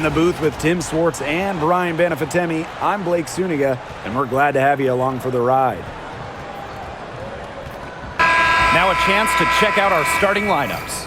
In the booth with Tim Swartz and Brian Benefatemi, I'm Blake Suniga, and we're glad to have you along for the ride. Now a chance to check out our starting lineups.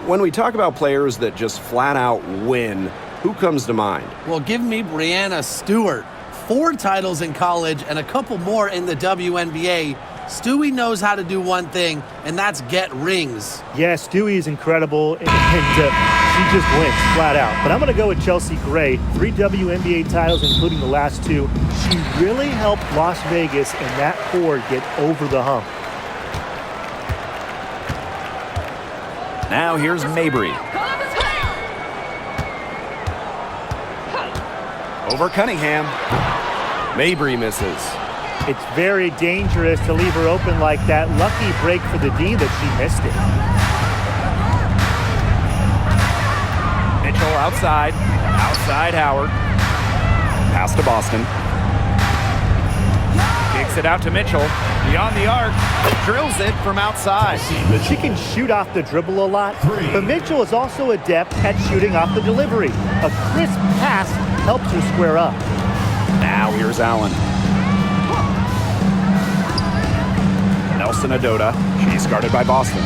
When we talk about players that just flat out win, who comes to mind? Well, give me Breanna Stewart. 4 titles in college and a couple more in the WNBA. Stewie knows how to do one thing, and that's get rings. Yeah, Stewie is incredible, and she just wins flat out. But I'm going to go with Chelsea Gray. 3 WNBA titles, including the last 2. She really helped Las Vegas and that core get over the hump. Now here's Mabry. Over Cunningham. Mabry misses. It's very dangerous to leave her open like that. Lucky break for the D that she missed it. Mitchell outside. Outside Howard. Pass to Boston. Kicks it out to Mitchell. Beyond the arc. Drills it from outside. She can shoot off the dribble a lot, but Mitchell is also adept at shooting off the delivery. A crisp pass helps her square up. Now here's Allen. Nelson Adota. She's guarded by Boston.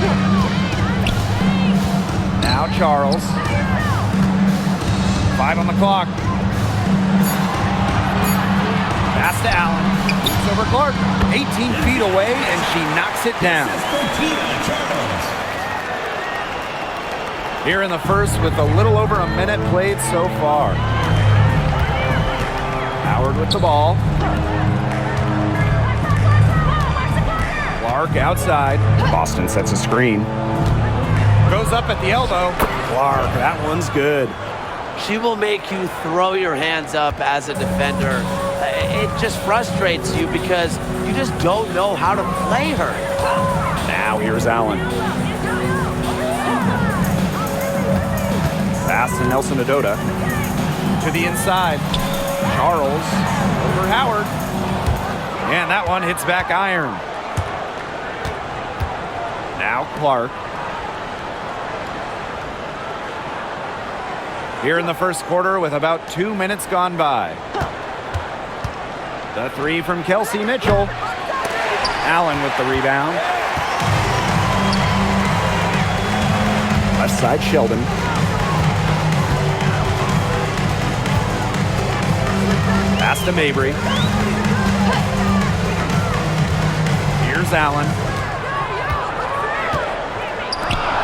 Now Charles. 5 on the clock. Pass to Allen. Moves over Clark. 18 feet away, and she knocks it down. Here in the first with a little over a minute played so far. Howard with the ball. Clark outside. Boston sets a screen. Goes up at the elbow. Clark, that one's good. She will make you throw your hands up as a defender. It just frustrates you because you just don't know how to play her. Now here's Allen. Pass to Nelson Adota. To the inside. Charles over Howard. And that one hits back iron. Now Clark. Here in the first quarter with about 2 minutes gone by. The 3 from Kelsey Mitchell. Allen with the rebound. Left side Sheldon. Pass to Mabry. Here's Allen.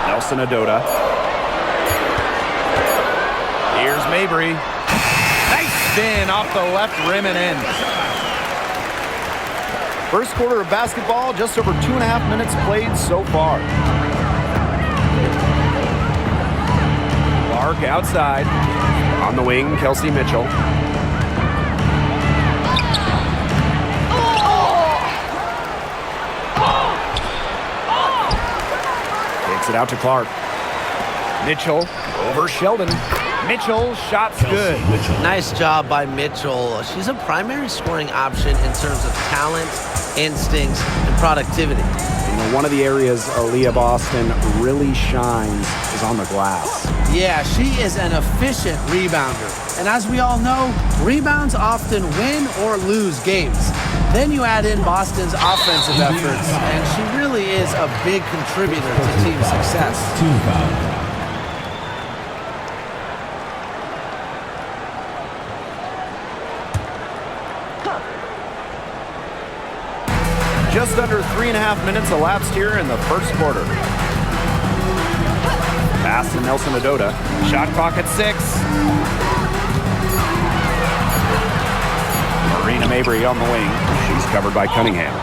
Nelson Adota. Here's Mabry. Nice spin off the left rim and in. First quarter of basketball, just over 2.5 minutes played so far. Clark outside. On the wing, Kelsey Mitchell. Takes it out to Clark. Mitchell over Sheldon. Mitchell, shot's good. Nice job by Mitchell. She's a primary scoring option in terms of talent, instincts, and productivity. You know, one of the areas Aaliyah Boston really shines is on the glass. Yeah, she is an efficient rebounder. And as we all know, rebounds often win or lose games. Then you add in Boston's offensive efforts, and she really is a big contributor to team success. Just under 3.5 minutes elapsed here in the first quarter. Pass to Nelson Adota. Shot clock at 6. Marina Mabry on the wing. She's covered by Cunningham.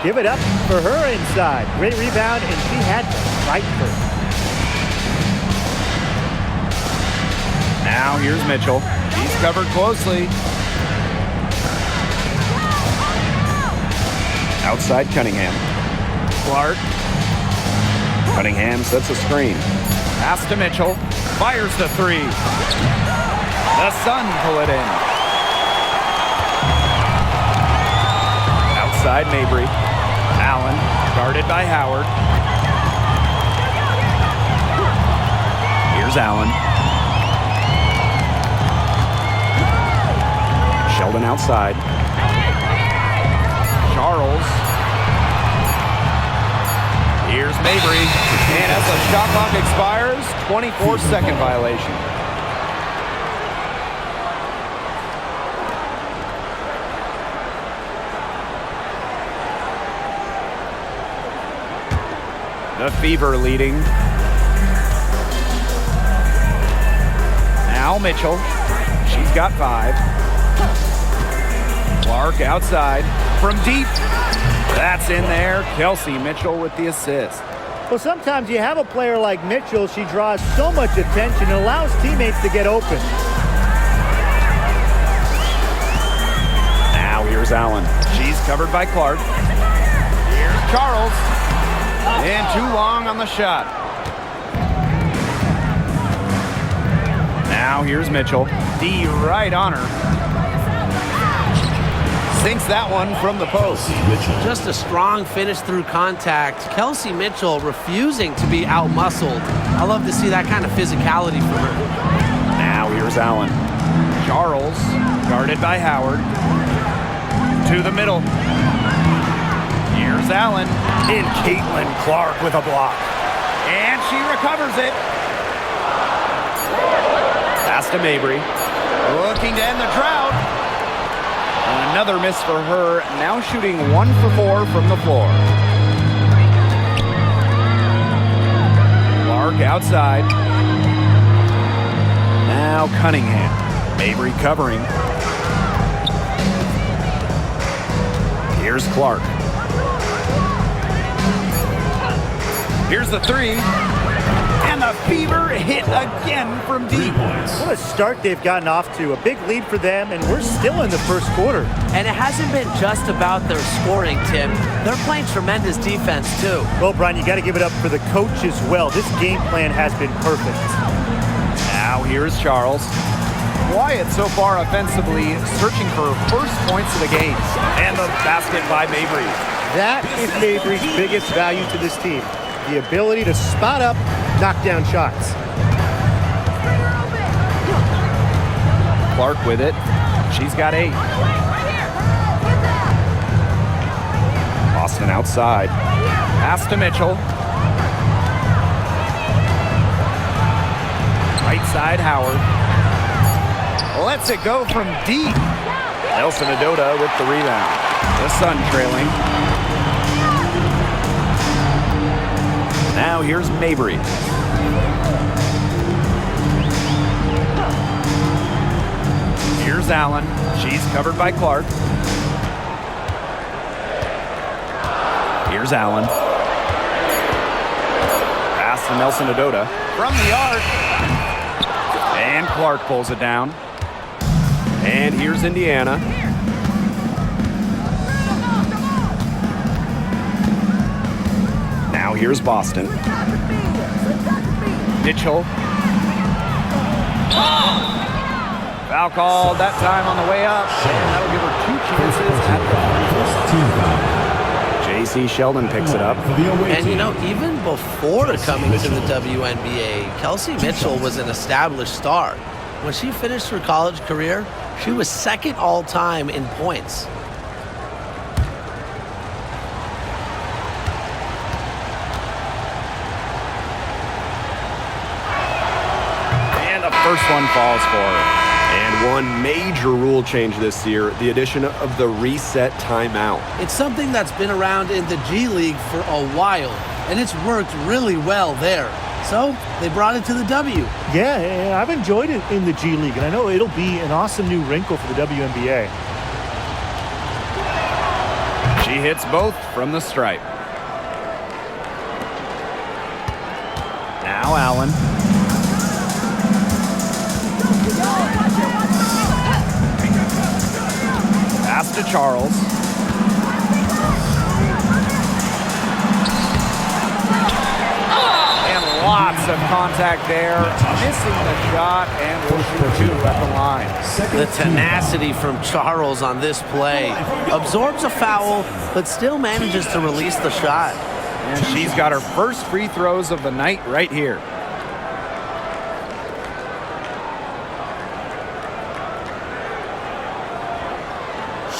Give it up for her inside. Great rebound, and she had to fight for it. Now here's Mitchell. She's covered closely. Outside Cunningham. Clark. Cunningham sets a screen. Pass to Mitchell. Fires the 3. The Sun pull it in. Outside Mabry. Allen guarded by Howard. Here's Allen. Sheldon outside. Charles. Here's Mabry. And as the shot clock expires, 24-second violation. The Fever leading. Now Mitchell. She's got 5. Clark outside from deep. That's in there. Kelsey Mitchell with the assist. Well, sometimes you have a player like Mitchell. She draws so much attention and allows teammates to get open. Now here's Allen. She's covered by Clark. Here's Charles. And too long on the shot. Now here's Mitchell. D right on her. Sinks that one from the post. Just a strong finish through contact. Kelsey Mitchell refusing to be out-muscled. I love to see that kind of physicality from her. Now here's Allen. Charles, guarded by Howard. To the middle. Here's Allen. In CaitlinClark with a block. And she recovers it. Pass to Mabry. Looking to end the drought. Another miss for her. Now shooting 1 for 4 from the floor. Clark outside. Now Cunningham. Mabry covering. Here's Clark. Here's the 3. And the Fever hit again from deep. What a start they've gotten off to. A big lead for them, and we're still in the first quarter. And it hasn't been just about their scoring, Tim. They're playing tremendous defense, too. Well, Brian, you got to give it up for the coach as well. This game plan has been perfect. Now here's Charles. Quiet so far offensively, searching for first points of the game. And the basket by Mabry. That is Mabry's biggest value to this team. The ability to spot up, knock down shots. Clark with it. She's got 8. Boston outside. Pass to Mitchell. Right side, Howard. Lets it go from deep. Nelson Adota with the rebound. The Sun trailing. Now here's Mabry. Here's Allen. She's covered by Clark. Here's Allen. Pass to Nelson Adota. From the arc. And Clark pulls it down. And here's Indiana. Now here's Boston. Mitchell. Foul called that time on the way up. And that'll give her 2 chances at the J.C. Sheldon picks it up. And, you know, even before coming to the WNBA, Kelsey Mitchell was an established star. When she finished her college career, she was second all-time in points. And the first one falls for her. And one major rule change this year, the addition of the reset timeout. It's something that's been around in the G League for a while, and it's worked really well there. So they brought it to the W. Yeah, I've enjoyed it in the G League, and I know it'll be an awesome new wrinkle for the WNBA. She hits both from the stripe. Now Allen. Pass to Charles. And lots of contact there. Missing the shot and will shoot 2 at the line. The tenacity from Charles on this play. Absorbs a foul, but still manages to release the shot. And she's got her first free throws of the night right here.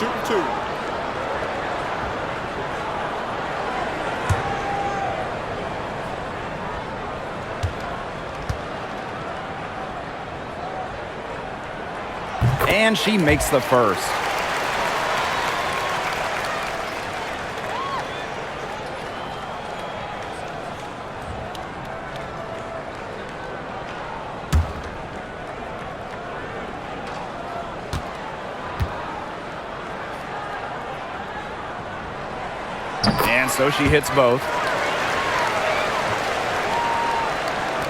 shooting 2. And she makes the first. And so she hits both.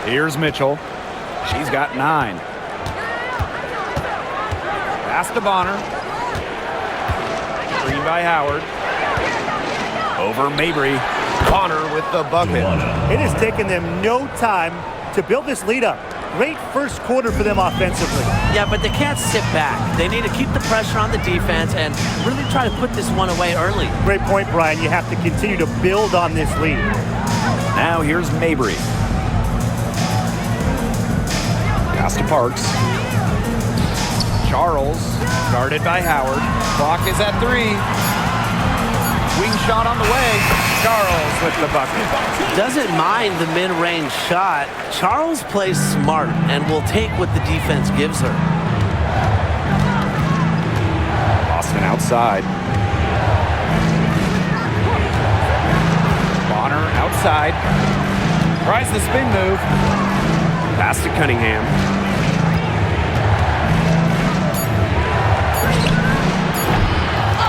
Here's Mitchell. She's got 9. Pass to Bonner. Screen by Howard. Over Mabry. Bonner with the bucket. It has taken them no time to build this lead up. Great first quarter for them offensively. Yeah, but they can't sit back. They need to keep the pressure on the defense and really try to put this one away early. Great point, Brian. You have to continue to build on this lead. Now here's Mabry. Pass to Parks. Charles, guarded by Howard. Clock is at 3. Wing shot on the way. Charles with the bucket. Doesn't mind the mid-range shot. Charles plays smart and will take what the defense gives her. Boston outside. Bonner outside. Tries the spin move. Pass to Cunningham.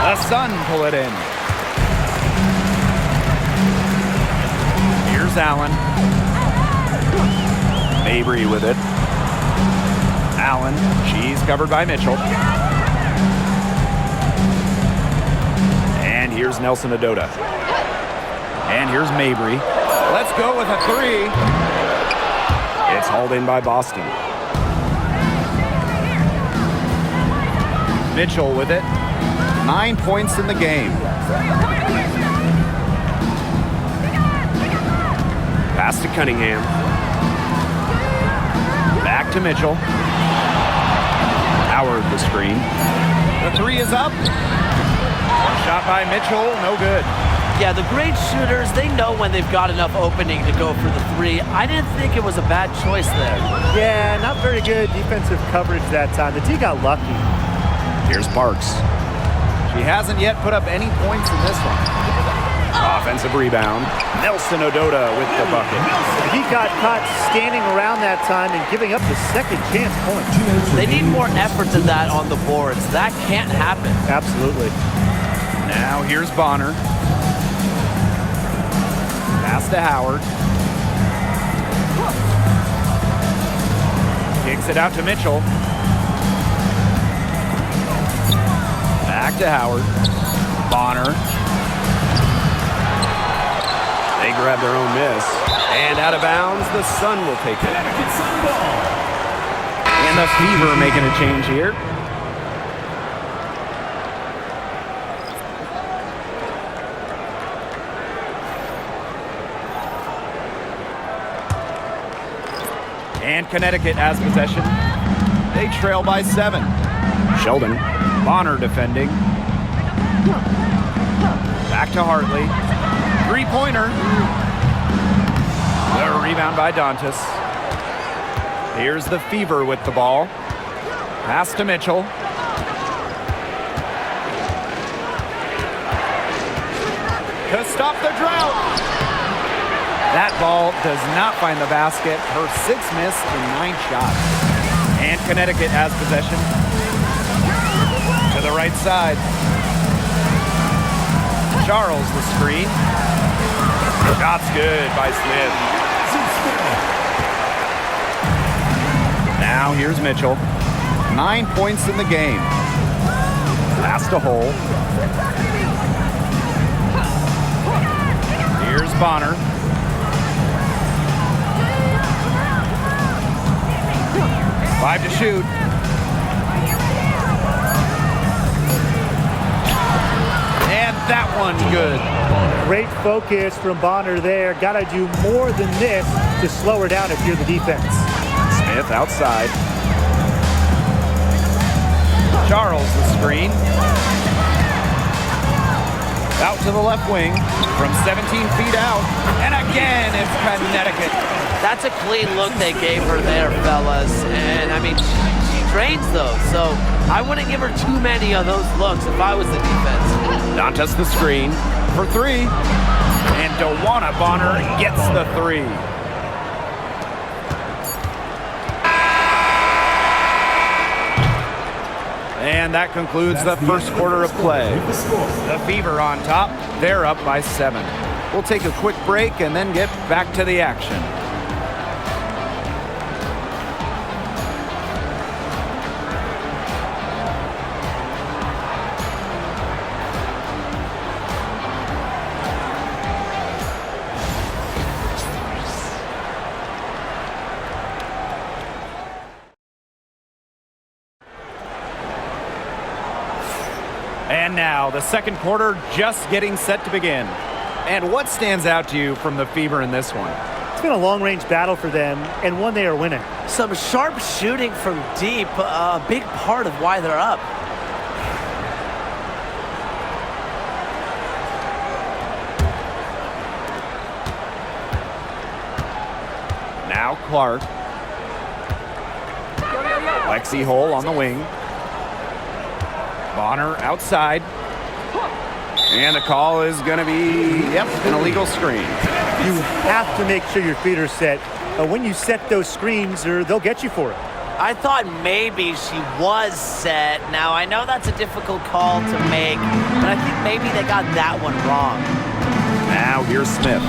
The Sun pull it in. Here's Allen. Mabry with it. Allen. She's covered by Mitchell. And here's Nelson Adota. And here's Mabry. Let's go with a 3. It's hauled in by Boston. Mitchell with it. 9 points in the game. Pass to Cunningham. Back to Mitchell. Howard the screen. The 3 is up. One shot by Mitchell, no good. Yeah, the great shooters, they know when they've got enough opening to go for the 3. I didn't think it was a bad choice there. Yeah, not very good defensive coverage that time. The team got lucky. Here's Parks. She hasn't yet put up any points in this one. Offensive rebound. Nelson Adota with the bucket. He got caught standing around that time and giving up the second chance point. They need more effort than that on the boards. That can't happen. Absolutely. Now here's Bonner. Pass to Howard. Kicks it out to Mitchell. Back to Howard. Bonner. They grab their own miss. And out of bounds, the Sun will take it. And the Fever making a change here. And Connecticut has possession. They trail by 7. Sheldon. Bonner defending. Back to Hartley. 3-pointer. The rebound by Dantas. Here's the Fever with the ball. Pass to Mitchell. To stop the drought. That ball does not find the basket. Her 6th miss in 9 shots. And Connecticut has possession. To the right side. Charles the screen. Shot's good by Smith. Now here's Mitchell. 9 points in the game. Pass to Hole. Here's Bonner. Five to shoot. And that one's good. Great focus from Bonner there. Got to do more than this to slow her down if you're the defense. Smith outside. Charles the screen. to the left wing from 17 feet out. And again, it's Connecticut. That's a clean look they gave her there, fellas. And, I mean, she drains those. So I wouldn't give her too many of those looks if I was the defense. Dantas the screen for three. And DeWanna Bonner gets the three. And that concludes the first quarter of play. The Fever on top. They're up by 7. We'll take a quick break and then get back to the action. And now, the second quarter just getting set to begin. And what stands out to you from the Fever in this one? It's been a long-range battle for them, and one they are winning. Some sharp shooting from deep, a big part of why they're up. Now Clark. Lexi Hole on the wing. Bonner outside. And the call is going to be, an illegal screen. You have to make sure your feet are set. When you set those screens, or they'll get you for it. I thought maybe she was set. Now, I know that's a difficult call to make, but I think maybe they got that one wrong. Now here's Smith.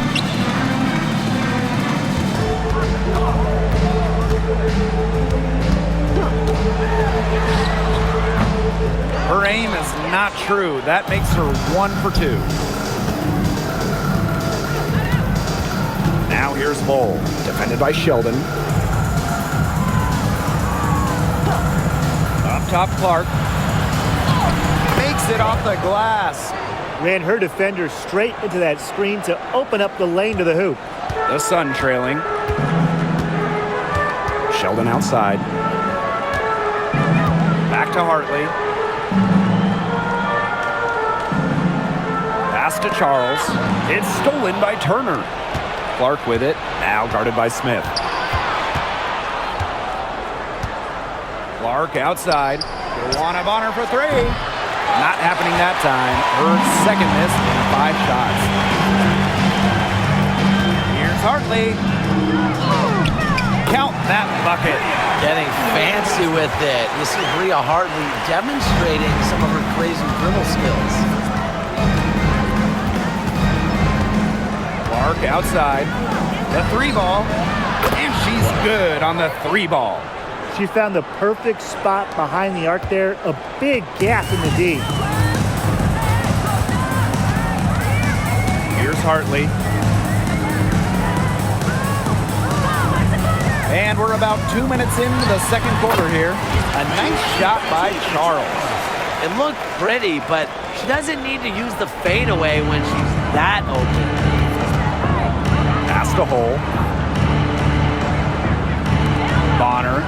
Her aim is not true. That makes her 1 for 2. Now here's Hole, defended by Sheldon. Up top, Clark. Makes it off the glass. Ran her defender straight into that screen to open up the lane to the hoop. The Sun trailing. Sheldon outside. Back to Hartley. Pass to Charles. It's stolen by Turner. Clark with it. Now guarded by Smith. Clark outside. DeWanna Bonner for 3. Not happening that time. Her second miss in 5 shots. Here's Hartley. Count that bucket. Getting fancy with it. You see Bria Hartley demonstrating some of her crazy dribble skills. Clark outside. The 3 ball. And she's good on the 3 ball. She found the perfect spot behind the arc there. A big gap in the D. Here's Hartley. And we're about 2 minutes into the second quarter here. A nice shot by Charles. It looked pretty, but she doesn't need to use the fadeaway when she's that open. Pass to Hole. Bonner.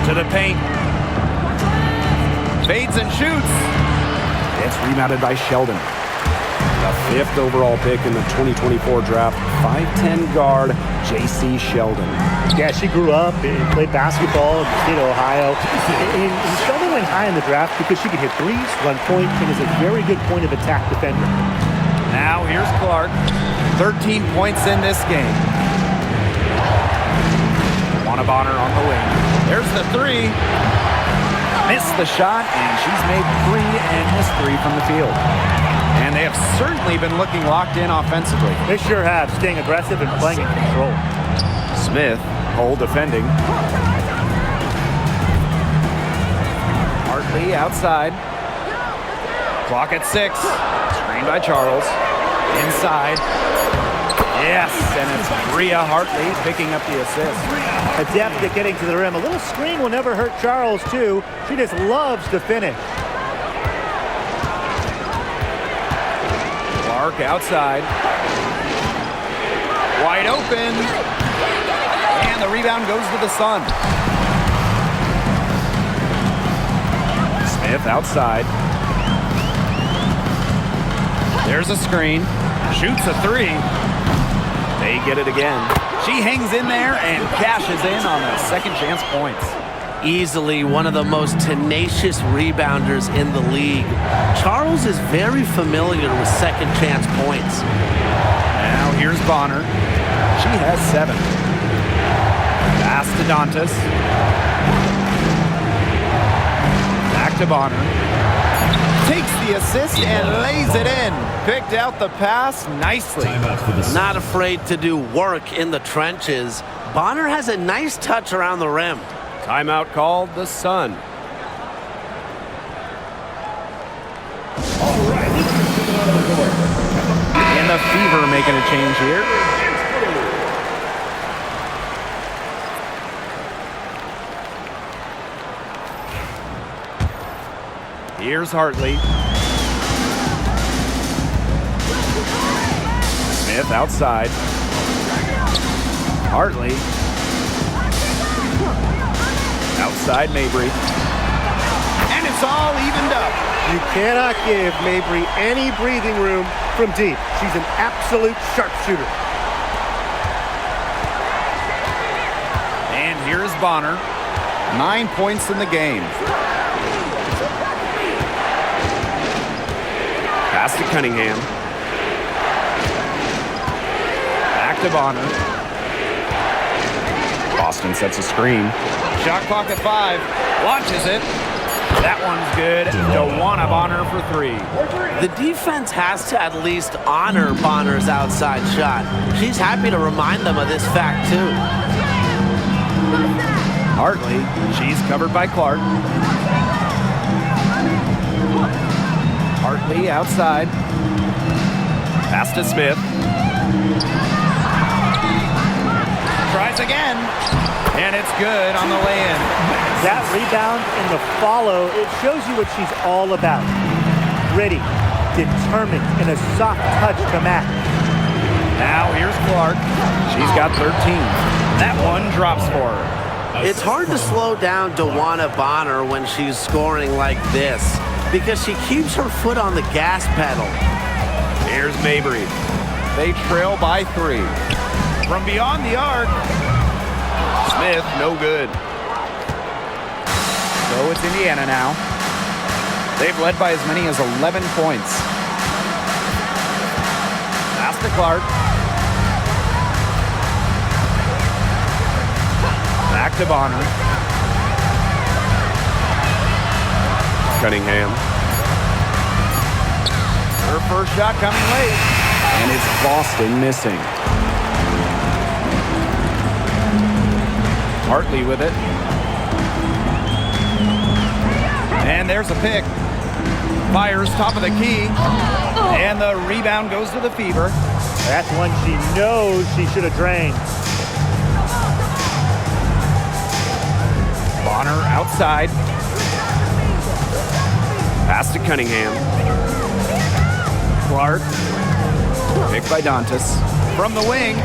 To the paint. Fades and shoots. It's rebounded by Sheldon. The 5th overall pick in the 2024 draft, 5'10" guard, J.C. Sheldon. Yeah, she grew up and played basketball in the state of Ohio. And Sheldon went high in the draft because she could hit threes, run point, and is a very good point of attack defender. Now here's Clark. 13 points in this game. DeWanna Bonner on the wing. There's the 3. Missed the shot, and she's made 3 and missed 3 from the field. And they have certainly been looking locked in offensively. They sure have, staying aggressive and playing in control. Smith, Hole defending. Hartley outside. Clock at 6. Screened by Charles. Inside. Yes, and it's Bria Hartley picking up the assist. Adept at getting to the rim. A little screen will never hurt Charles, too. She just loves to finish. Clark outside. Wide open. And the rebound goes to the Sun. Smith Smith outside. There's a screen. Shoots a three. They get it again. She hangs in there and cashes in on the second chance points. Easily one of the most tenacious rebounders in the league. Charles is very familiar with second chance points. Now here's Bonner. She has 7. Pass to Dantas. Back to Bonner. Takes the assist and lays it in. Picked out the pass nicely. Not afraid to do work in the trenches. Bonner has a nice touch around the rim. Timeout called the Sun. And the Fever making a change here. Here's Hartley. Smith outside. Hartley. Outside Mabry. And it's all evened up. You cannot give Mabry any breathing room from deep. She's an absolute sharpshooter. And here's Bonner. 9 points in the game. Pass to Cunningham. Back to Bonner. Boston sets a screen. Shot clock at 5. Launches it. That one's good. DeWanna Bonner for 3. The defense has to at least honor Bonner's outside shot. She's happy to remind them of this fact, too. Hartley. She's covered by Clark. Hartley outside. Pass to Smith. Tries again. And it's good on the lay-in. That rebound and the follow, it shows you what she's all about. Gritty, determined, and a soft touch to match. Now here's Clark. She's got 13. That one drops for her. It's hard to slow down DeWanna Bonner when she's scoring like this because she keeps her foot on the gas pedal. Here's Mabry. They trail by 3. From beyond the arc. Smith, no good. So it's Indiana now. They've led by as many as 11 points. Pass to Clark. Back to Bonner. Cunningham. Her first shot coming late. And it's Boston missing. Hartley with it. And there's a pick. Fires top of the key. And the rebound goes to the Fever. That's one she knows she should have drained. Bonner outside. Pass to Cunningham. Clark. Picked by Dantas. From the wing.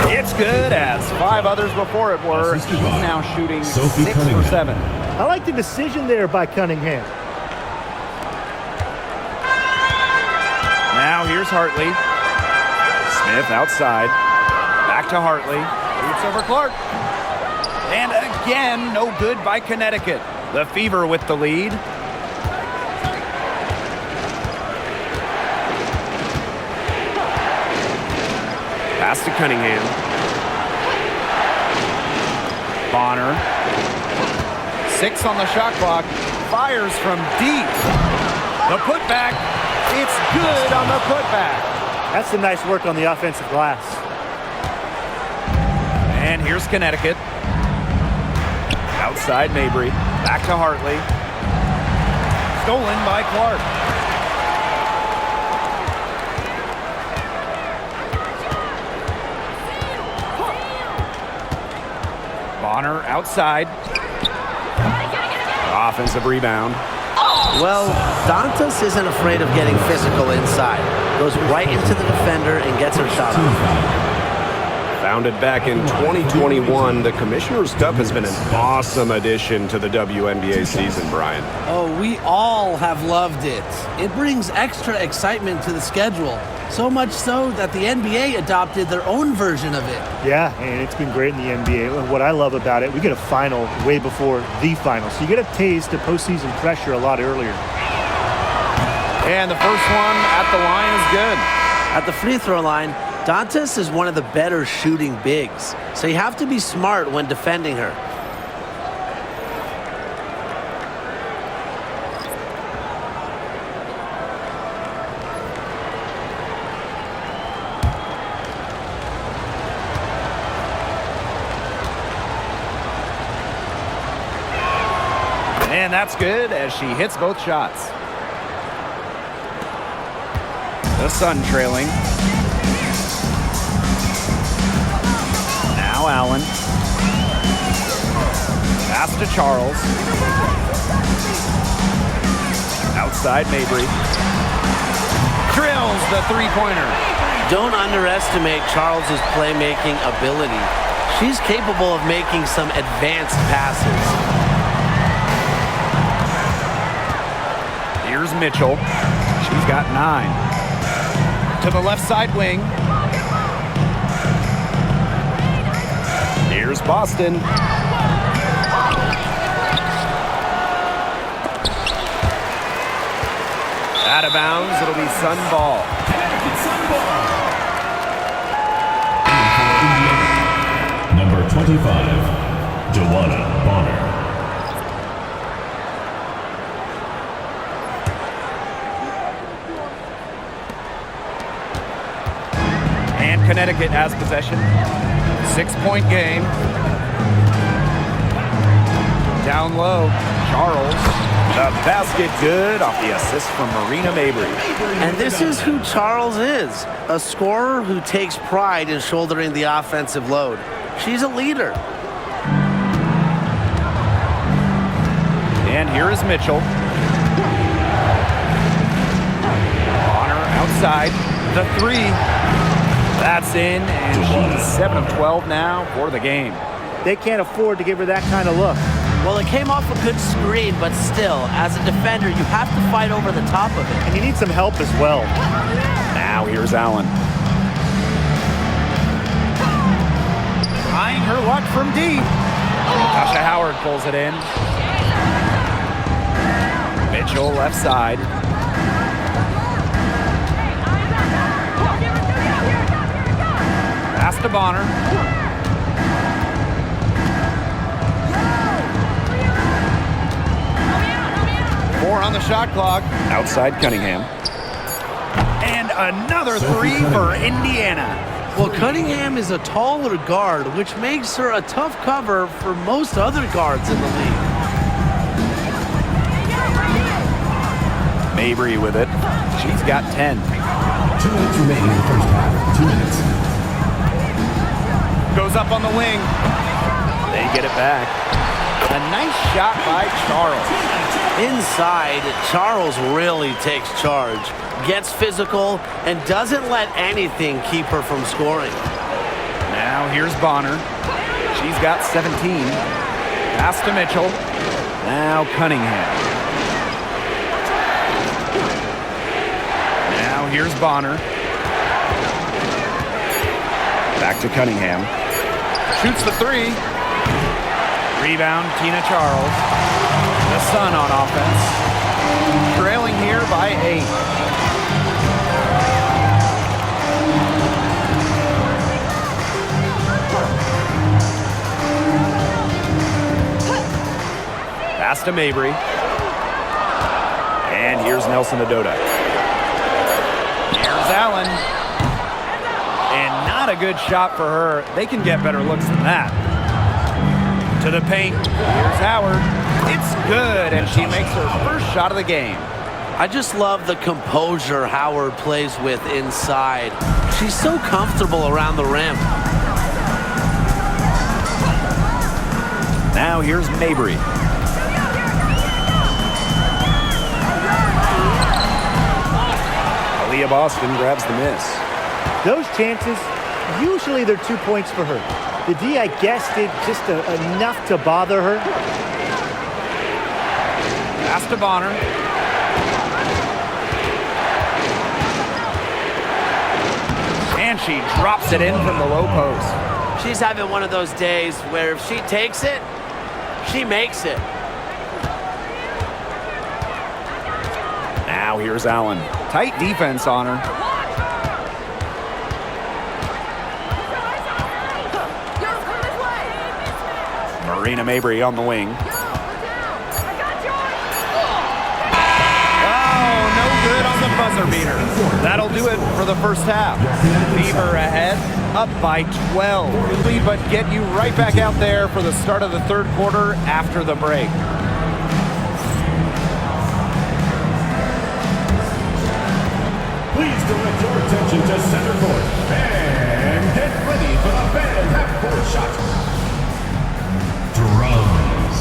It's good as 5 others before it were. She's now shooting 6 for 7. I like the decision there by Cunningham. Now here's Hartley. Smith outside. Back to Hartley. Shoots over Clark. And again, no good by Connecticut. The Fever with the lead. Pass to Cunningham. Bonner. 6 on the shot clock. Fires from deep. The putback. It's good on the putback. That's some nice work on the offensive glass. And here's Connecticut. Outside Mabry. Back to Hartley. Stolen by Clark. Bonner outside. Offensive rebound. Well, Dantas isn't afraid of getting physical inside. Goes right into the defender and gets her shot off. Founded back in 2021, the Commissioner's Cup has been an awesome addition to the WNBA season, Brian. Oh, we all have loved it. It brings extra excitement to the schedule. So much so that the NBA adopted their own version of it. Yeah, and it's been great in the NBA. And what I love about it, we get a final way before the final. So you get a taste of postseason pressure a lot earlier. And the first one at the line is good. At the free throw line, Dantas is one of the better shooting bigs, so you have to be smart when defending her. And that's good as she hits both shots. The Sun trailing. Now Allen. Pass to Charles. Outside Mabry. Drills the three-pointer. Don't underestimate Charles's playmaking ability. She's capable of making some advanced passes. Here's Mitchell. She's got 9. To the left side wing. Here's Boston. Out of bounds. It'll be Sun ball. Number 25, Joanna Bonner. And Connecticut has possession. 6-point game. Down low, Charles. The basket good off the assist from Marina Mabry. And this is who Charles is, a scorer who takes pride in shouldering the offensive load. She's a leader. And here is Mitchell. Bonner outside. The 3. That's in, and she's 7 of 12 now for the game. They can't afford to give her that kind of look. Well, it came off a good screen, but still, as a defender, you have to fight over the top of it. And you need some help as well. Now here's Allen. Trying her luck from deep. Tasha Howard pulls it in. Mitchell left side. Pass to Bonner. Four on the shot clock. Outside Cunningham. And another 3 for Indiana. Well, Cunningham is a taller guard, which makes her a tough cover for most other guards in the league. Mabry with it. She's got 10. 2 minutes remaining in the first half. 2 minutes. Goes up on the wing. They get it back. A nice shot by Charles. Inside, Charles really takes charge, gets physical, and doesn't let anything keep her from scoring. Now here's Bonner. She's got 17. Pass to Mitchell. Now Cunningham. Now here's Bonner. Back to Cunningham. Shoots the 3. Rebound, Tina Charles. The Sun on offense. Trailing here by 8. Pass to Mabry. And here's Nelson Adota. Here's Allen. And not a good shot for her. They can get better looks than that. To the paint. Here's Howard. It's good, and she makes her first shot of the game. I just love the composure Howard plays with inside. She's so comfortable around the rim. Now here's Mabry. Aaliyah Boston grabs the miss. Those chances, Usually they're 2 points for her. The D, I guess, did just enough to bother her. Pass to Bonner. And she drops it in from the low post. She's having one of those days where if she takes it, she makes it. Now here's Allen. Tight defense on her. Marina Mabry on the wing. Oh, no good on the buzzer beater. That'll do it for the first half. Fever ahead, up by 12. But get you right back out there for the start of the third quarter after the break. Please direct your attention to center court and get ready for the fan half-court shot. Drums.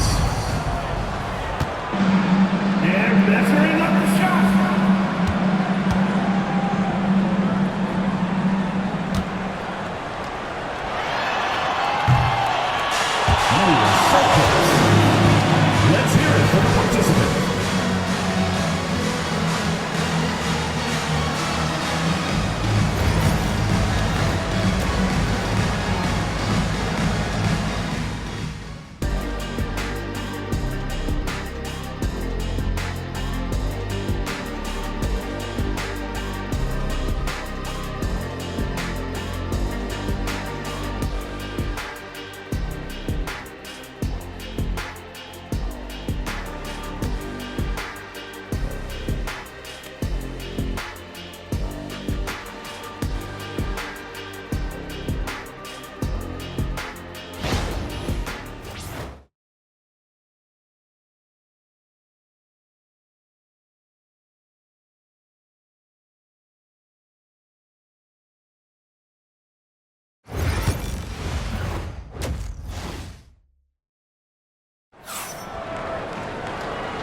And measuring up the shot. Let's hear it for the participant.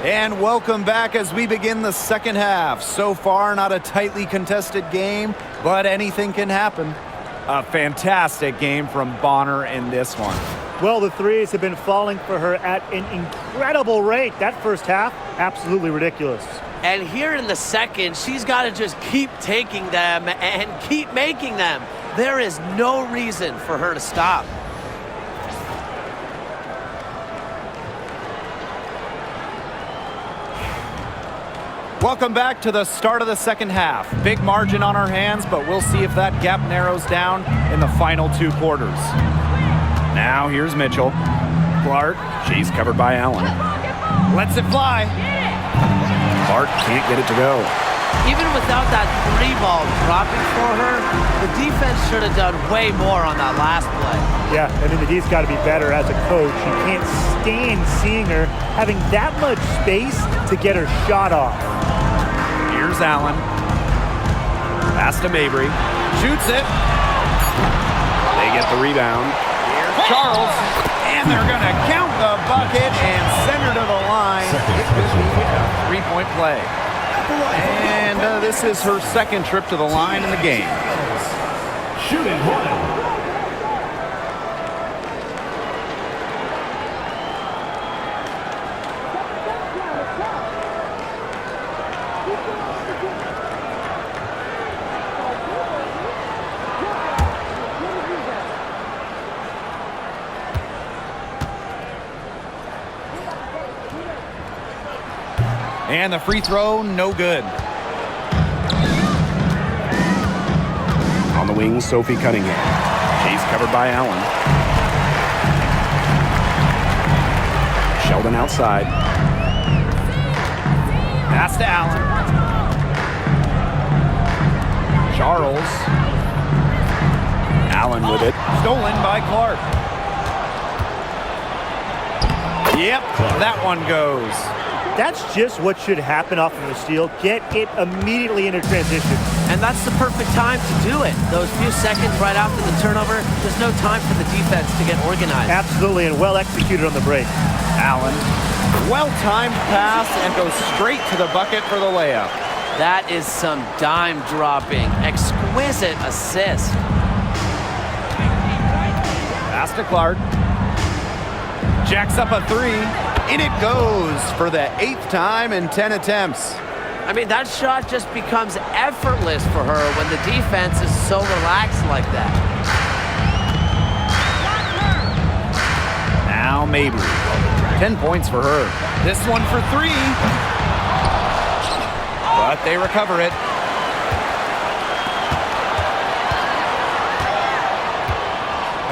And welcome back as we begin the second half. So far, not a tightly contested game, but anything can happen. A fantastic game from Bonner in this one. Well, the threes have been falling for her at an incredible rate. That first half, absolutely ridiculous. And here in the second, she's got to just keep taking them and keep making them. There is no reason for her to stop. Welcome back to the start of the second half. Big margin on our hands, but we'll see if that gap narrows down in the final two quarters. Now here's Mitchell. Clark, she's covered by Allen. Lets it fly. Clark can't get it to go. Even without that three ball dropping for her, the defense should have done way more on that last play. Yeah, I mean, the D's got to be better as a coach. You can't stand seeing her having that much space to get her shot off. Here's Allen. Pass to Mabry. Shoots it. They get the rebound. Here's Charles. And they're going to count the bucket and send her to the line. It could be a three-point play. And this is her second trip to the line in the game. Shooting one. And the free throw, no good. On the wing, Sophie Cunningham. She's covered by Allen. Sheldon outside. Pass to Allen. Charles. Allen with it. Stolen by Clark. Yep, that one goes. That's just what should happen off of a steal. Get it immediately into transition. And that's the perfect time to do it. Those few seconds right after the turnover, there's no time for the defense to get organized. Absolutely, and well executed on the break. Allen, well-timed pass and goes straight to the bucket for the layup. That is some dime dropping, exquisite assist. Pass to Clark. Jacks up a three. In it goes for the 8th time in 10 attempts. I mean, that shot just becomes effortless for her when the defense is so relaxed like that. Now Mabry. 10 points for her. This one for 3. But they recover it.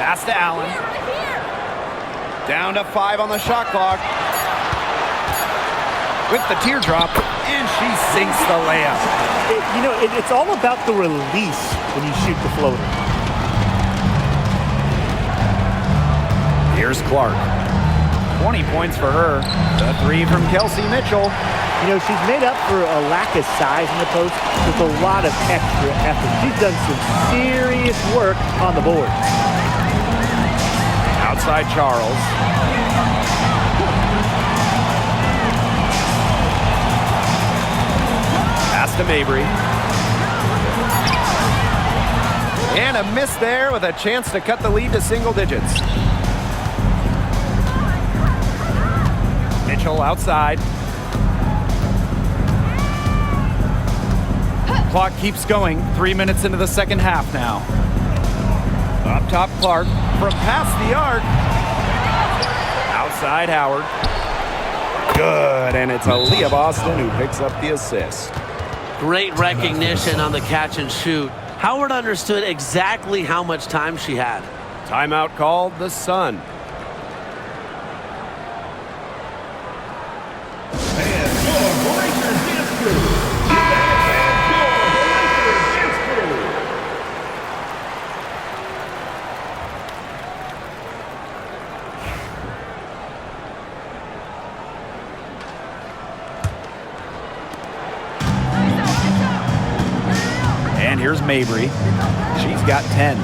Pass to Allen. Down to 5 on the shot clock. With the teardrop, and she sinks the layup. It's all about the release when you shoot the floater. Here's Clark. 20 points for her. The 3 from Kelsey Mitchell. She's made up for a lack of size in the post with a lot of extra effort. She's done some serious work on the board. Outside Charles. Pass to Mabry. And a miss there with a chance to cut the lead to single digits. Mitchell outside. Clock keeps going. 3 minutes into the second half now. Up top, Clark from past the arc. Outside Howard. Good, and it's Aaliyah Boston who picks up the assist. Great recognition on the catch and shoot. Howard understood exactly how much time she had. Timeout called the Sun. And your Blazers dance crew. And your Blazers dance crew. And here's Mabry. She's got 10.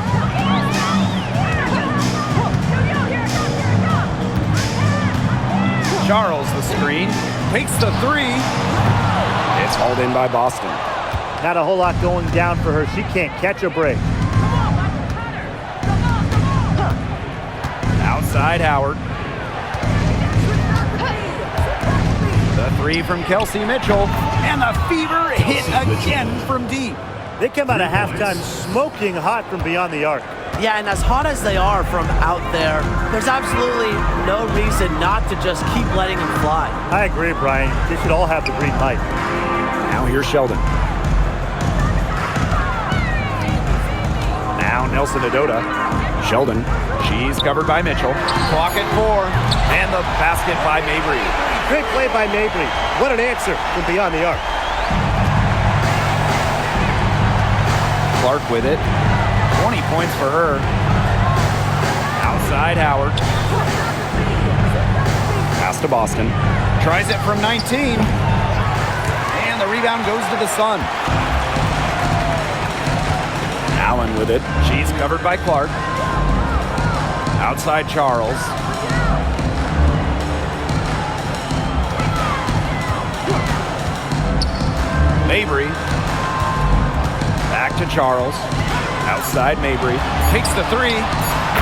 Charles the screen. Takes the 3. It's hauled in by Boston. Not a whole lot going down for her. She can't catch a break. Outside Howard. The 3 from Kelsey Mitchell. And the fever hit again from deep. They come out of halftime smoking hot from beyond the arc. Yeah, and as hot as they are from out there, there's absolutely no reason not to just keep letting them fly. I agree, Brian. They should all have the green light. Now here's Sheldon. Now Nelson Adota. Sheldon. She's covered by Mitchell. Clock at 4. And the basket by Mabry. Great play by Mabry. What an answer from beyond the arc. Clark with it. 20 points for her. Outside Howard. Pass to Boston. Tries it from 19. And the rebound goes to the Sun. Allen with it. She's covered by Clark. Outside Charles. Mabry. Back to Charles. Outside Mabry. Takes the 3.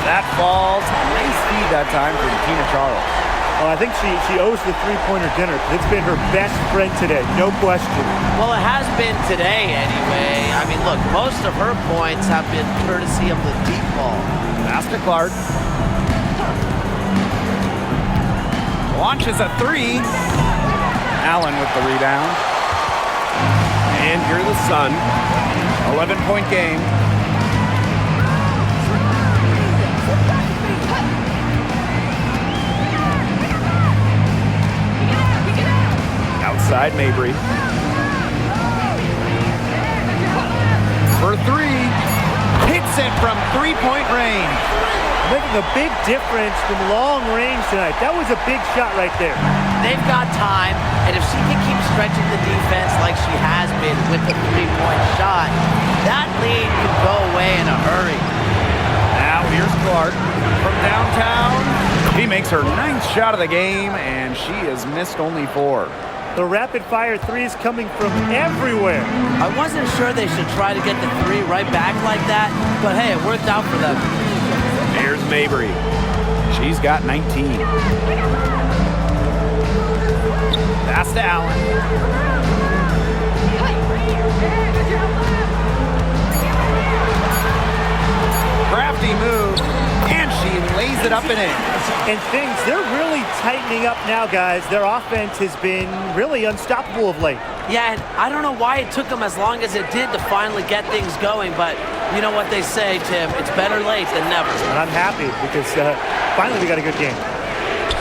That falls. Nice feed that time from Tina Charles. Well, I think she owes the three-pointer dinner. It's been her best friend today, no question. Well, it has been today anyway. I mean, look, most of her points have been courtesy of the deep ball. Pass to Clark. Launches a 3. Allen with the rebound. And here the Sun. 11-point game. Outside Mabry. For 3. Hits it from 3-point range. Making a big difference from long range tonight. That was a big shot right there. They've got time, and if she can keep stretching the defense like she has been with the 3-point shot, that lead could go away in a hurry. Now here's Clark from downtown. She makes her 9th shot of the game, and she has missed only 4. The rapid-fire 3 is coming from everywhere. I wasn't sure they should try to get the 3 right back like that, but hey, it worked out for them. Here's Mabry. She's got 19. Pass to Allen. Crafty move, and she lays it up and in. And they're really tightening up now, guys. Their offense has been really unstoppable of late. Yeah, and I don't know why it took them as long as it did to finally get things going, but you know what they say, Tim, it's better late than never. And I'm happy because finally we got a good game.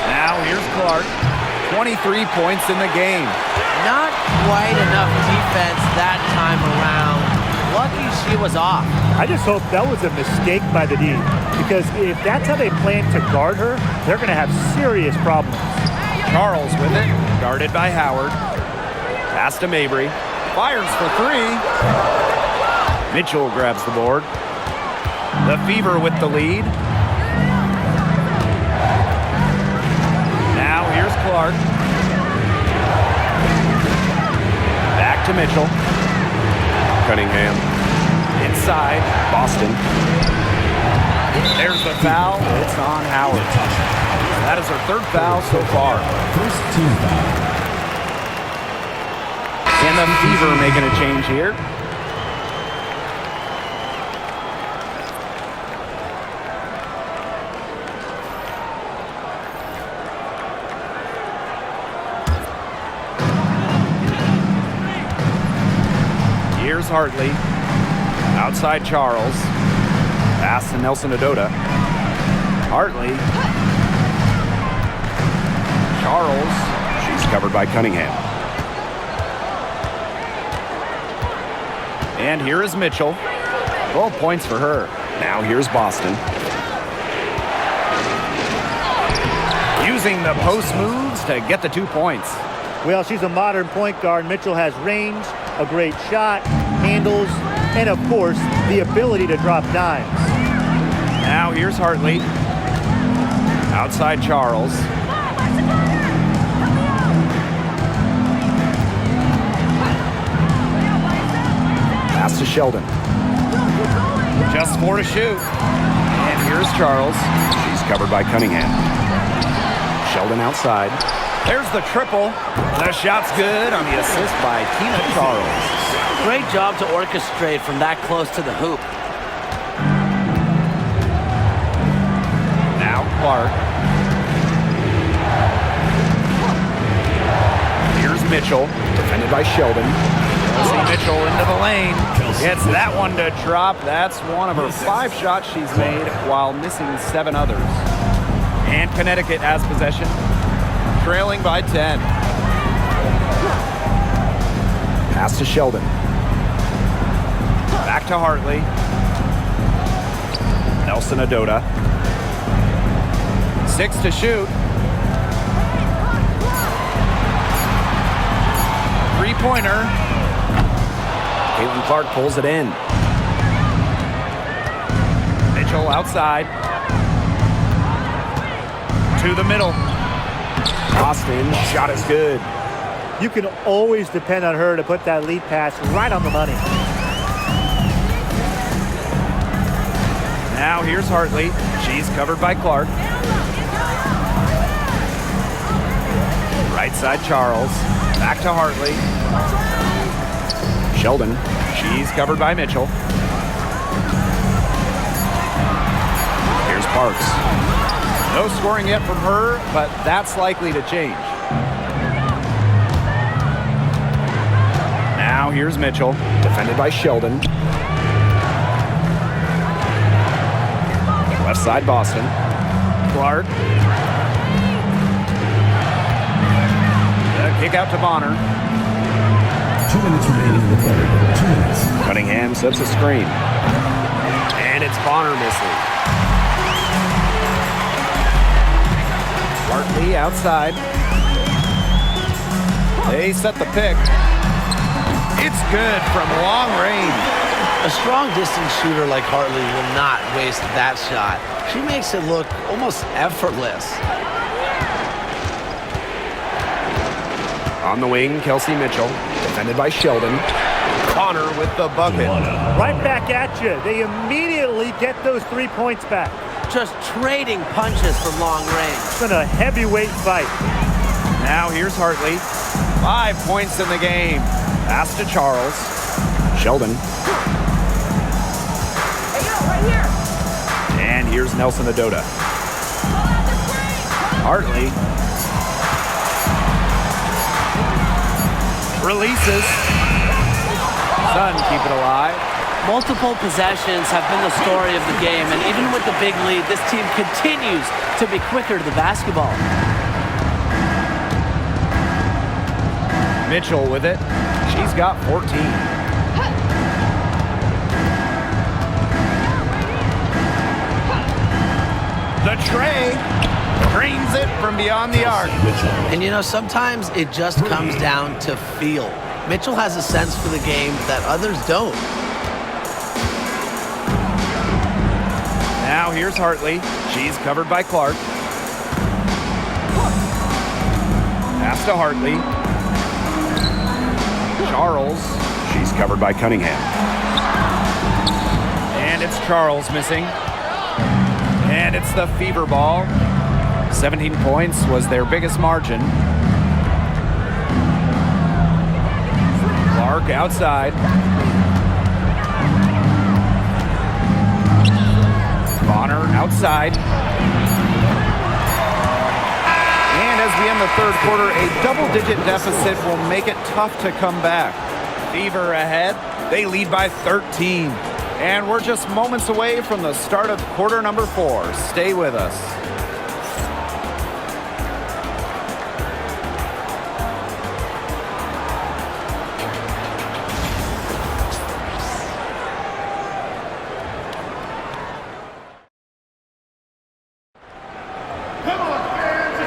Now here's Clark, 23 points in the game. Not quite enough defense that time around. Lucky she was off. I just hope that was a mistake by the D, because if that's how they plan to guard her, they're going to have serious problems. Charles with it, guarded by Howard. Pass to Mabry, fires for three. Mitchell grabs the board. The Fever with the lead. Now here's Clark. Back to Mitchell. Cunningham. Inside. Boston. There's the foul. It's on Howard. That is her third foul so far. First team foul. And the Fever making a change here. Here's Hartley. Outside Charles. Pass to Nelson Adota. Hartley. Charles. She's covered by Cunningham. And here is Mitchell. 12 points for her. Now here's Boston. Using the post moves to get the 2 points. Well, she's a modern point guard. Mitchell has range, a great shot, handles, and of course, the ability to drop dimes. Now here's Hartley. Outside Charles. Pass to Sheldon. Just 4 to shoot. And here's Charles. She's covered by Cunningham. Sheldon outside. There's the triple. The shot's good on the assist by Tina Charles. Great job to orchestrate from that close to the hoop. Now Clark. Here's Mitchell. Defended by Sheldon. See Mitchell into the lane. Gets that one to drop. That's one of her 5 shots she's made while missing 7 others. And Connecticut has possession, trailing by 10. Pass to Sheldon. Back to Hartley. Nelson Adota. 6 to shoot. 3-pointer. Caitlin Clark pulls it in. Mitchell outside. To the middle. Boston, shot is good. You can always depend on her to put that lead pass right on the money. Now here's Hartley. She's covered by Clark. Right side Charles. Back to Hartley. Sheldon. She's covered by Mitchell. Here's Parks. No scoring yet from her, but that's likely to change. Now here's Mitchell. Defended by Sheldon. Left side Boston. Clark. The kick out to Bonner. 2 minutes remaining in the third. 2 minutes. Cunningham sets a screen. And it's Bonner missing. Hartley outside. They set the pick. It's good from long range. A strong distance shooter like Hartley will not waste that shot. She makes it look almost effortless. On the wing, Kelsey Mitchell. Defended by Sheldon. Bonner with the bucket. Right back at you. They immediately get those 3 points back. just trading punches from long range. It's been a heavyweight fight. Now here's Hartley. 5 points in the game. Pass to Charles. Sheldon. And here's Nelson Adota. Hartley. Releases. Sun keep it alive. Multiple possessions have been the story of the game, and even with the big lead, this team continues to be quicker to the basketball. Mitchell with it. She's got 14. The tray drains it from beyond the arc. And you know, sometimes it just comes down to feel. Mitchell has a sense for the game that others don't. Now here's Hartley. She's covered by Clark. Pass to Hartley. Charles. She's covered by Cunningham. And it's Charles missing. And it's the Fever ball. 17 points was their biggest margin. Clark outside. Bonner outside. And as we end the third quarter, a double-digit deficit will make it tough to come back. Fever ahead. They lead by 13. And we're just moments away from the start of quarter number 4. Stay with us.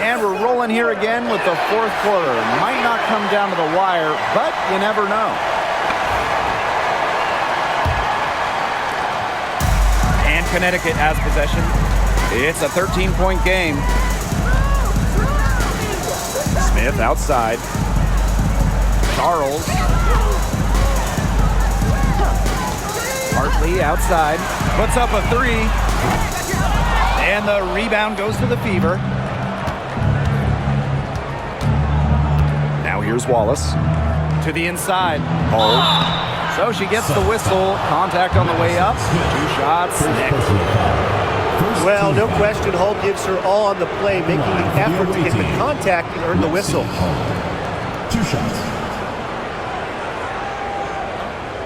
And we're rolling here again with the fourth quarter. Might not come down to the wire, but you never know. And Connecticut has possession. It's a 13-point game. Smith outside. Charles. Hartley outside. Puts up a 3. And the rebound goes to the Fever. Now here's Wallace. To the inside. Hold. So she gets the whistle. Contact on the way up. 2 shots. Next. Well, no question, Hull gives her all on the play, making the effort to get the contact and earn the whistle. 2 shots.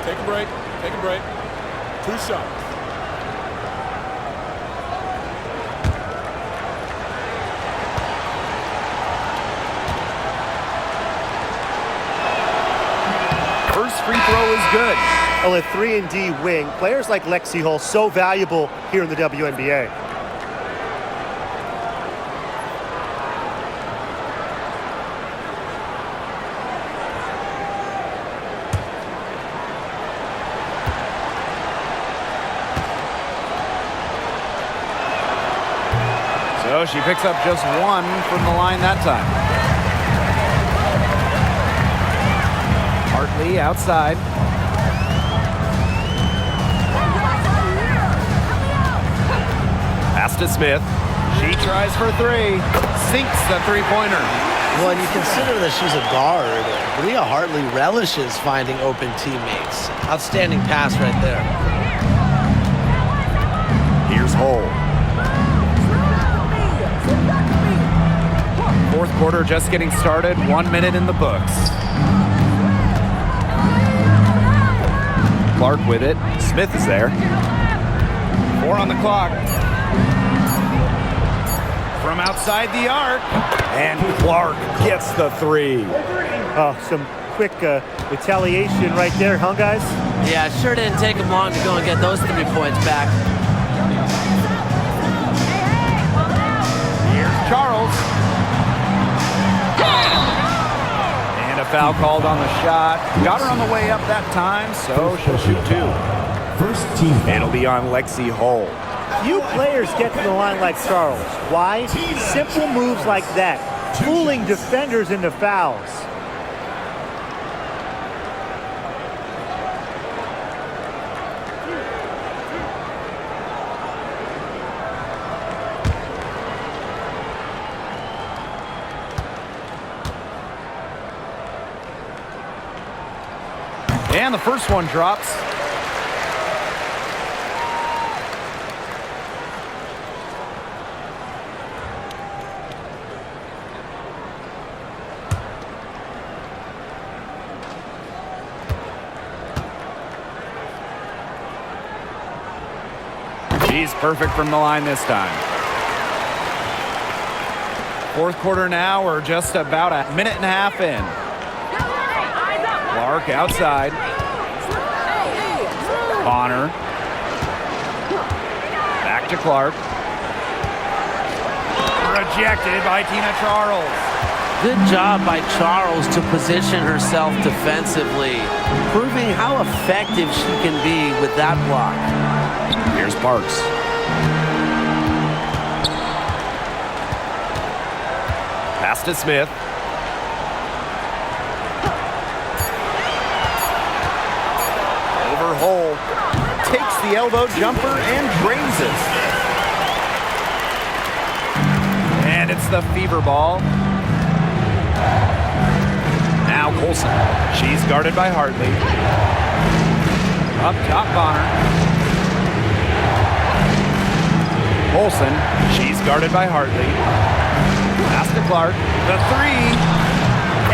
Take a break. Take a break. 2 shots. First free throw is good. Well, a 3-and-D wing. Players like Lexi Hull, so valuable here in the WNBA. So she picks up just 1 from the line that time. Hartley outside. Pass to Smith. She tries for 3. Sinks the three-pointer. When you consider that she's a guard, Bria Hartley relishes finding open teammates. Outstanding pass right there. Here's Hull. Fourth quarter just getting started. 1 minute in the books. Clark with it. Smith is there. 4 on the clock. From outside the arc. And Clark gets the 3. Oh, some quick retaliation right there, huh, guys? Yeah, it sure didn't take him long to go and get those 3 points back. Here's Charles. And a foul called on the shot. Got her on the way up that time, so she'll shoot 2. First team foul. It'll be on Lexi Hull. Few players get to the line like Charles. Why? Simple moves like that, fooling defenders into fouls. And the first one drops. He's perfect from the line this time. Fourth quarter now, we're just about a minute and a half in. Clark outside. Bonner. Back to Clark. Rejected by Tina Charles. Good job by Charles to position herself defensively, proving how effective she can be with that block. Here's Parks. Pass to Smith. Over Hole. Takes the elbow jumper and drains it. And it's the fever ball. Now Colson. She's guarded by Hartley. Up top, Bonner. Colson. She's guarded by Hartley. Pass to Clark. The three.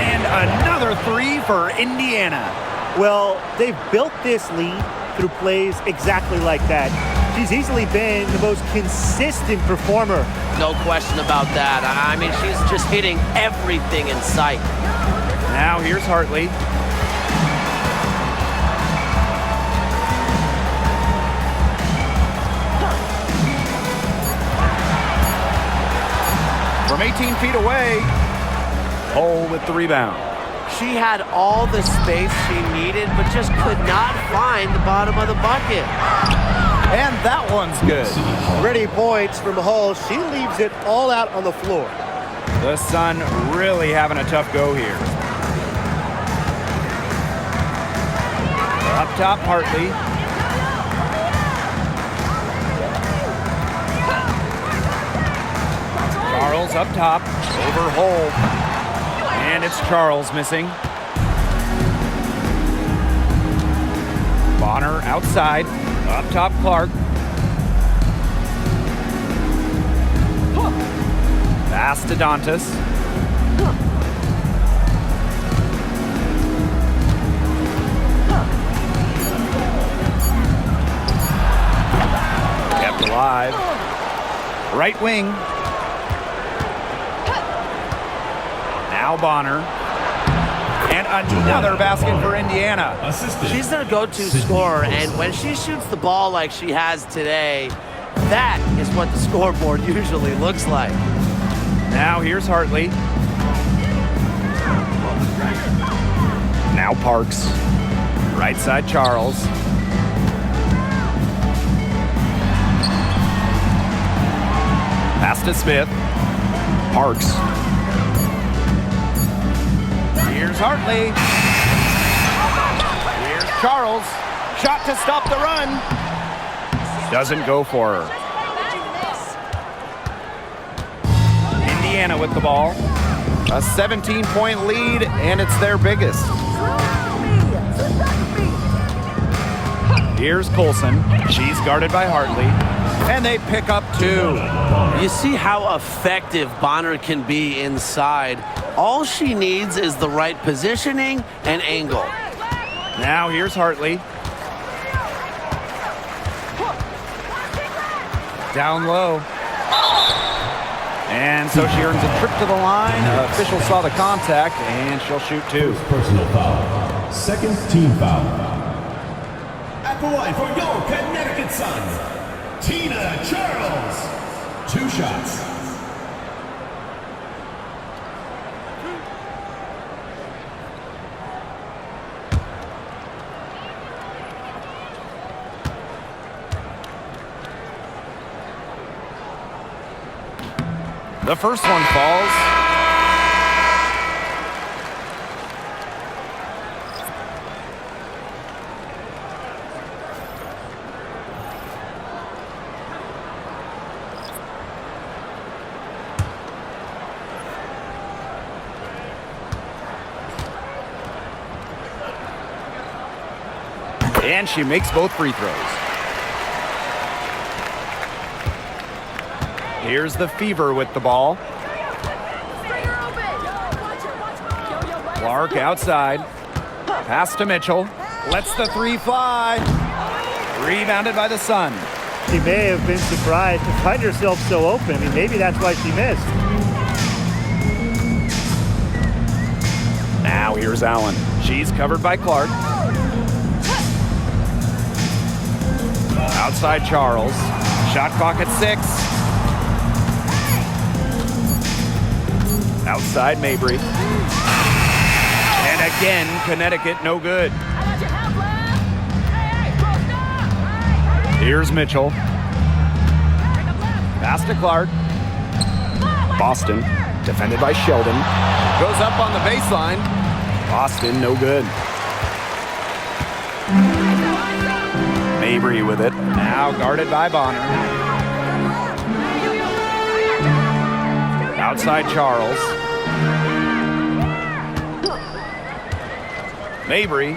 And another three for Indiana. Well, they've built this lead through plays exactly like that. She's easily been the most consistent performer. No question about that. I mean, she's just hitting everything in sight. Now here's Hartley. From 18 feet away, Hole with the rebound. She had all the space she needed, but just could not find the bottom of the bucket. And that one's good. Ready points from Hull. She leaves it all out on the floor. The Sun really having a tough go here. Up top, Hartley. Charles up top, over Hole. And it's Charles missing. Bonner outside, up top Clark. Pass to Dantas. Kept alive. Right wing. Now Bonner. And another basket for Indiana. She's their go-to scorer, and when she shoots the ball like she has today, that is what the scoreboard usually looks like. Now here's Hartley. Now Parks. Right side Charles. Pass to Smith. Parks. Here's Hartley. Here's Charles. Shot to stop the run. Doesn't go for her. Indiana with the ball. A 17-point lead, and it's their biggest. Here's Colson. She's guarded by Hartley. And they pick up two. You see how effective Bonner can be inside. All she needs is the right positioning and angle. Now here's Hartley. Down low. And so she earns a trip to the line. Official saw the contact, and she'll shoot two. Personal foul. Second team foul. At the line for your Connecticut Sun, Tina Charles. 2 shots. The first one falls. And she makes both free throws. Here's the Fever with the ball. Clark outside. Pass to Mitchell. Lets the three fly. Rebounded by the Sun. She may have been surprised to find herself so open. I mean, maybe that's why she missed. Now here's Allen. She's covered by Clark. Outside Charles. Shot clock at 6. Outside Mabry. And again, Connecticut no good. Here's Mitchell. Pass to Clark. Boston, defended by Sheldon. Goes up on the baseline. Boston, no good. Mabry with it. Now guarded by Bonner. Outside Charles. Mabry.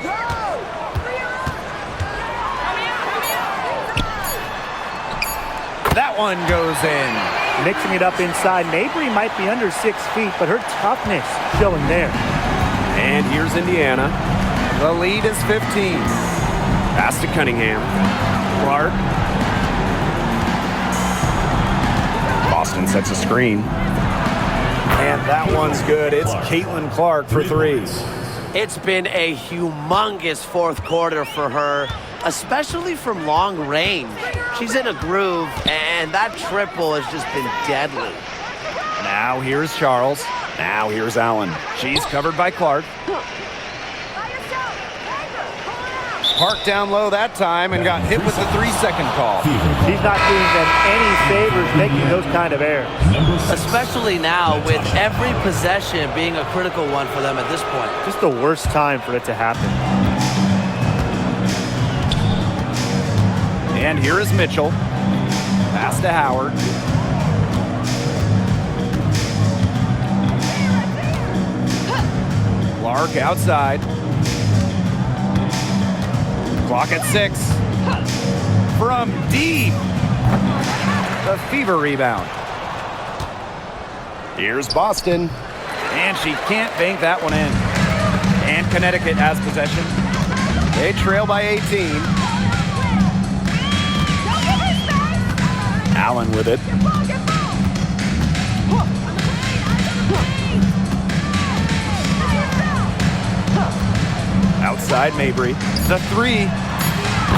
That one goes in. Mixing it up inside. Mabry might be under 6 feet, but her toughness showing there. And here's Indiana. The lead is 15. Pass to Cunningham. Clark. Boston sets a screen. And that one's good. It's Caitlinclark for 3. It's been a humongous fourth quarter for her, especially from long range. She's in a groove, and that triple has just been deadly. Now here's Charles. Now here's Allen. She's covered by Clark. Parked down low that time and got hit with the 3-second call. She's not doing them any favors making those kind of errors. Especially now with every possession being a critical one for them at this point. Just the worst time for it to happen. And here is Mitchell. Pass to Howard. Clark outside. Clock at 6. From deep. The Fever rebound. Here's Boston. And she can't bank that one in. And Connecticut has possession. They trail by 18. Allen with it. Outside Mabry. The 3.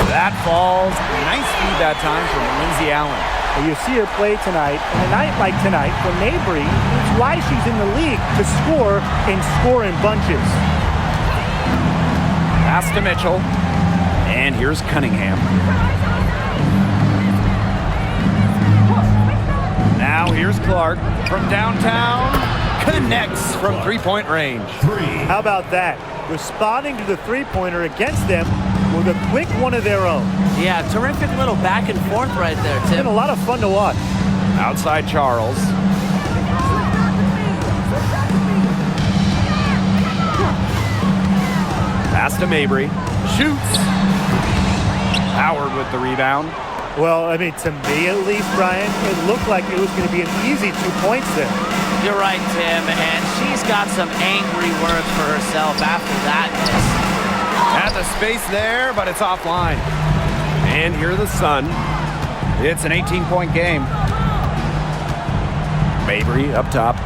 That falls. Nice feed that time from Lindsay Allen. Well, you see her play tonight, and a night like tonight for Mabry, it's why she's in the league, to score and score in bunches. Pass to Mitchell. And here's Cunningham. Now here's Clark from downtown. Connects from three-point range. How about that? Responding to the three-pointer against them with a quick one of their own. Yeah, terrific little back and forth right there, It's Tim. been a lot of fun to watch. Outside Charles. Pass to Mabry. Shoots. Howard with the rebound. Well, I mean, to me at least, Brian, it looked like it was going to be an easy 2 points there. You're right, Tim, and she's got some angry words for herself after that miss. Had the space there, but it's offline. And here the Sun. It's an 18-point game. Mabry up top.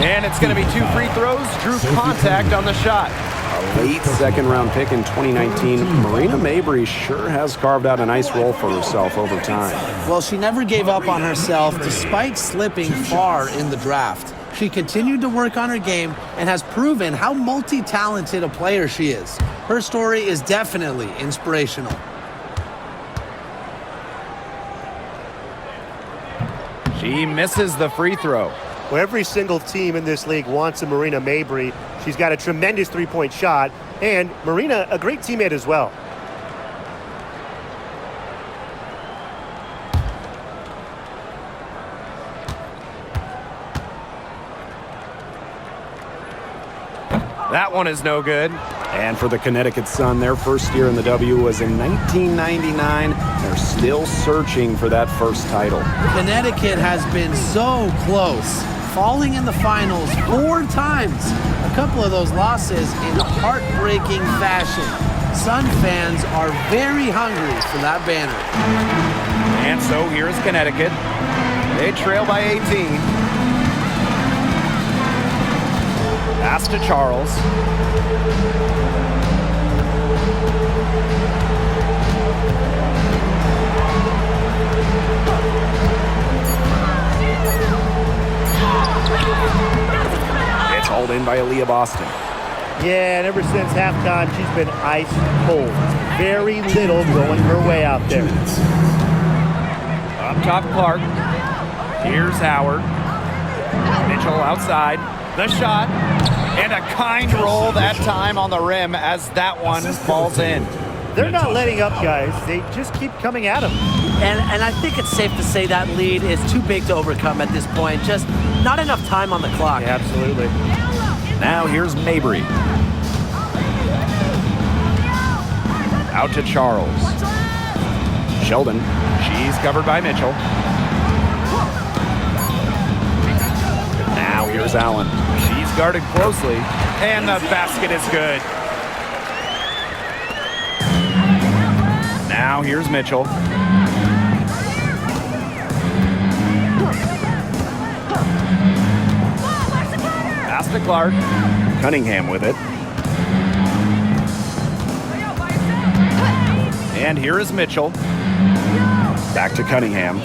And it's going to be 2 free throws. Drew contact on the shot. A late second-round pick in 2019. Marina Mabry sure has carved out a nice role for herself over time. Well, she never gave up on herself despite slipping far in the draft. She continued to work on her game and has proven how multi-talented a player she is. Her story is definitely inspirational. She misses the free throw. Well, every single team in this league wants a Marina Mabry. She's got a tremendous three-point shot, and Marina, a great teammate as well. That one is no good. And for the Connecticut Sun, their first year in the W was in 1999. They're still searching for that first title. Connecticut has been so close, falling in the finals 4 times. A couple of those losses in heartbreaking fashion. Sun fans are very hungry for that banner. And so here's Connecticut. They trail by 18. Pass to Charles. It's hauled in by Aaliyah Boston. Yeah, and ever since halftime, she's been ice cold. Very little going her way out there. Up top, Clark. Here's Howard. Mitchell outside. The shot. And a kind roll that time on the rim as that one falls in. They're not letting up, guys. They just keep coming at them. And I think it's safe to say that lead is too big to overcome at this point. Just not enough time on the clock. Yeah, absolutely. Now here's Mabry. Out to Charles. Sheldon. She's covered by Mitchell. Now here's Allen. She's guarded closely. And the basket is good. Now here's Mitchell. Pass to Clark. Cunningham with it. And here is Mitchell. Back to Cunningham.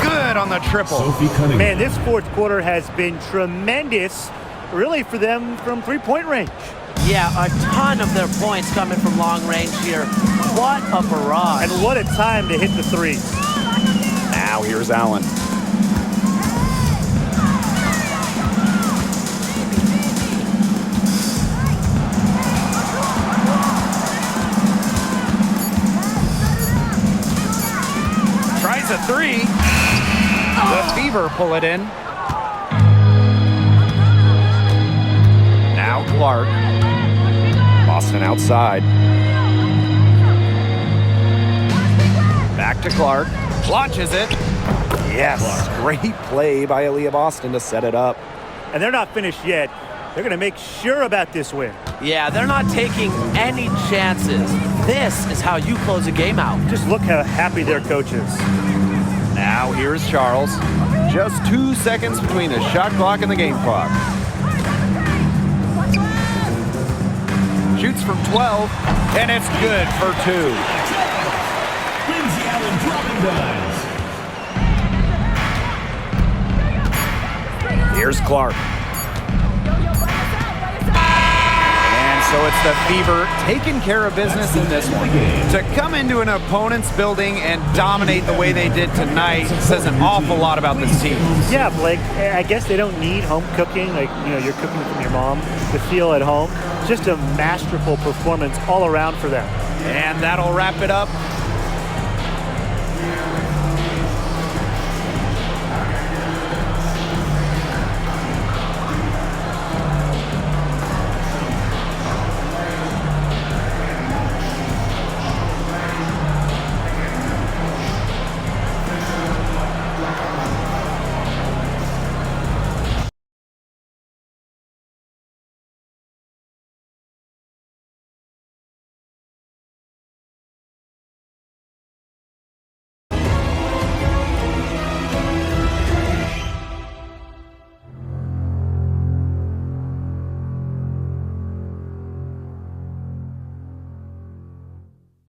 Good on the triple. Sophie Cunningham. Man, this fourth quarter has been tremendous, really, for them from three-point range. Yeah, a ton of their points coming from long range here. What a barrage. And what a time to hit the three. Now here's Allen. Tries a three. The Fever pull it in. Now Clark. Boston outside. Back to Clark. Launches it. Yes. Great play by Aaliyah Boston to set it up. And they're not finished yet. They're going to make sure about this win. Yeah, they're not taking any chances. This is how you close a game out. Just look how happy their coach is. Now here's Charles. Just 2 seconds between the shot clock and the game clock. Shoots from 12, and it's good for 2. Lindsay Allen dropping dimes. Here's Clark. And so it's the Fever taking care of business in this one. To come into an opponent's building and dominate the way they did tonight says an awful lot about this team. Yeah, Blake, I guess they don't need home cooking, like, you're cooking from your mom, to feel at home. Just a masterful performance all around for them. And that'll wrap it up.